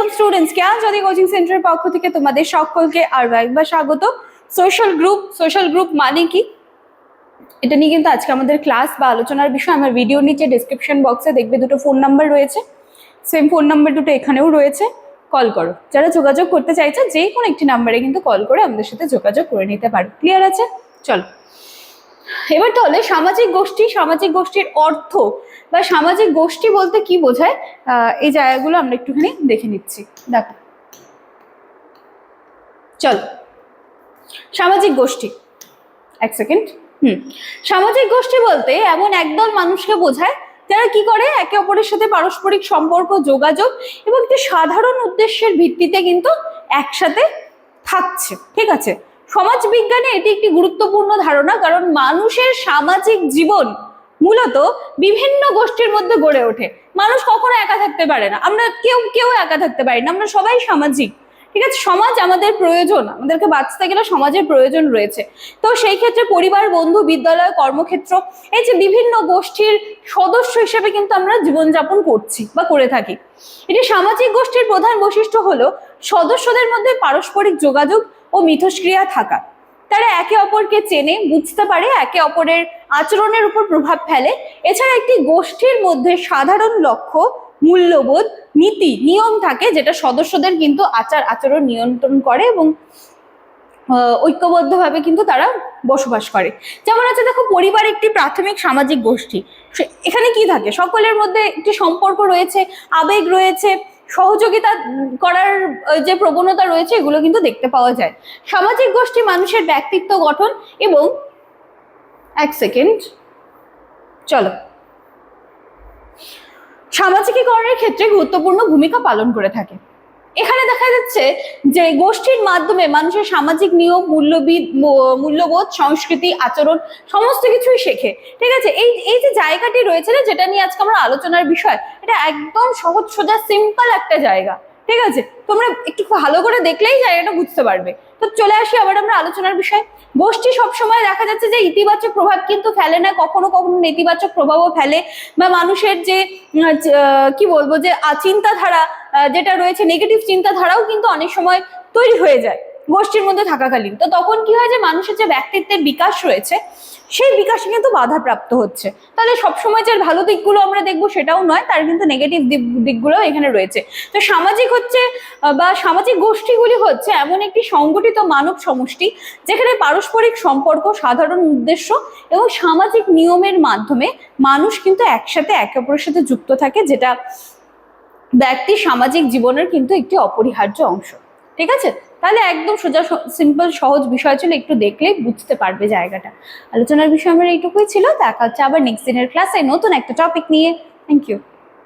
Welcome students, জ্ঞানজ্যোতি coaching সেন্টারের পক্ষ থেকে তোমাদের সকলকে আরো একবার স্বাগত। সোশ্যাল গ্রুপ মানে কি, এটা নিয়ে কিন্তু আজকে আমাদের ক্লাস বা আলোচনার বিষয়। আমার ভিডিও নিচে ডেসক্রিপশন বক্সে দেখবে দুটো ফোন নাম্বার রয়েছে, সেম ফোন নাম্বার দুটো এখানেও রয়েছে। কল করো, যারা যোগাযোগ করতে চাইছে যে কোনো একটি নাম্বারে কিন্তু কল করে আমাদের সাথে যোগাযোগ করে নিতে পারো। ক্লিয়ার আছে? চলো এবার তাহলে সামাজিক গোষ্ঠীর অর্থ বা সামাজিক গোষ্ঠী বলতে কি বোঝায়, এই জায়গাগুলো আমরা একটুখানি দেখে নিচ্ছি। দেখো, চলো সামাজিক গোষ্ঠী, এক সেকেন্ড। সামাজিক গোষ্ঠী বলতে এমন একদল মানুষকে বোঝায় যারা কি করে, একে অপরের সাথে পারস্পরিক সম্পর্ক, যোগাযোগ এবং একটি সাধারণ উদ্দেশ্যের ভিত্তিতে কিন্তু একসাথে থাকছে। ঠিক আছে, সমাজ বিজ্ঞানে এটি একটি গুরুত্বপূর্ণ ধারণা, কারণ মানুষের সামাজিক জীবন মূলত বিভিন্ন গোষ্ঠীর মধ্যে গড়ে ওঠে। মানুষ কখনো একা থাকতে পারে না, আমরা কেউ একা থাকতে পারি না, আমরা সবাই সামাজিক। ঠিক আছে, সমাজ আমাদের প্রয়োজন, আমাদেরকে বাঁচতে গেলে সমাজের প্রয়োজন রয়েছে। তো সেই ক্ষেত্রে পরিবার, বন্ধু, বিদ্যালয়, কর্মক্ষেত্র, এই যে বিভিন্ন গোষ্ঠীর সদস্য হিসেবে কিন্তু আমরা জীবনযাপন করছি বা করে থাকি। এটি সামাজিক গোষ্ঠীর প্রধান বৈশিষ্ট্য হলো সদস্যদের মধ্যে পারস্পরিক যোগাযোগ ও মিথস্ক্রিয়া থাকা। তারা একে অপরকে চেনে, বুঝতে পারে, একে অপরের আচরণের উপর প্রভাব ফেলে। এছাড়া একটি গোষ্ঠীর মধ্যে সাধারণ লক্ষ্য, মূল্যবোধ, নীতি, নিয়ম থাকে, যেটা সদস্যদের কিন্তু আচরণ নিয়ন্ত্রণ করে এবং ঐক্যবদ্ধভাবে কিন্তু তারা বসবাস করে। যেমন আছে দেখো, পরিবার একটি প্রাথমিক সামাজিক গোষ্ঠী। এখানে কি থাকে, সকলের মধ্যে একটি সম্পর্ক রয়েছে, আবেগ রয়েছে, সহযোগিতা করার যে প্রবণতা রয়েছে, এগুলো কিন্তু দেখতে পাওয়া যায়। সামাজিক গোষ্ঠী মানুষের ব্যক্তিত্ব গঠন এবং এক সেকেন্ড, চলো সামাজিকীকরণের ক্ষেত্রে গুরুত্বপূর্ণ ভূমিকা পালন করে থাকে। এখানে দেখা যাচ্ছে যে গোষ্ঠীর মাধ্যমে মানুষের সামাজিক নিয়ম, মূল্যবোধ, সংস্কৃতি, আচরণ সমস্ত কিছুই শেখে। ঠিক আছে, এই যে জায়গাটি রয়েছে না, যেটা নিয়ে আজকে আমরা আলোচনার বিষয়, এটা একদম সহজ সোজা সিম্পল একটা জায়গা। ঠিক আছে, তোমরা একটু ভালো করে দেখলেই জায়গাটা বুঝতে পারবে। তো চলে আসি আবার আমরা আলোচনার বিষয়। গোষ্ঠী সবসময় দেখা যাচ্ছে যে ইতিবাচক প্রভাব কিন্তু ফেলে না, কখনো কখনো নেতিবাচক প্রভাবও ফেলে, বা মানুষের যে কি বলবো, যে চিন্তাধারা যেটা রয়েছে, নেগেটিভ চিন্তাধারাও কিন্তু অনেক সময় তৈরি হয়ে যায় গোষ্ঠীর মধ্যে থাকাকালীন। তো তখন কি হয়, যে মানুষের যে ব্যক্তিত্বের বিকাশ রয়েছে, সেই বিকাশে কিন্তু বাধাপ্রাপ্ত হচ্ছে। তাহলে সবসময় যে ভালো দিকগুলো আমরা দেখবো সেটাও নয়, তার কিন্তু নেগেটিভ দিকগুলো এখানে রয়েছে। তো সামাজিক গোষ্ঠীগুলি হচ্ছে এমন একটি সংগঠিত মানব সমষ্টি, যেখানে পারস্পরিক সম্পর্ক, সাধারণ উদ্দেশ্য এবং সামাজিক নিয়মের মাধ্যমে মানুষ কিন্তু একসাথে একে অপরের সাথে যুক্ত থাকে, যেটা ব্যক্তির সামাজিক জীবনের কিন্তু একটি অপরিহার্য অংশ। ঠিক আছে, তাহলে একদম সোজা সিম্পল সহজ বিষয় ছিল, একটু দেখলে বুঝতে পারবে জায়গাটা। আলোচনার বিষয় আমার এইটুকুই ছিল। দেখা হচ্ছে আবার নেক্সট দিনের ক্লাসে নতুন একটা টপিক নিয়ে। Thank you.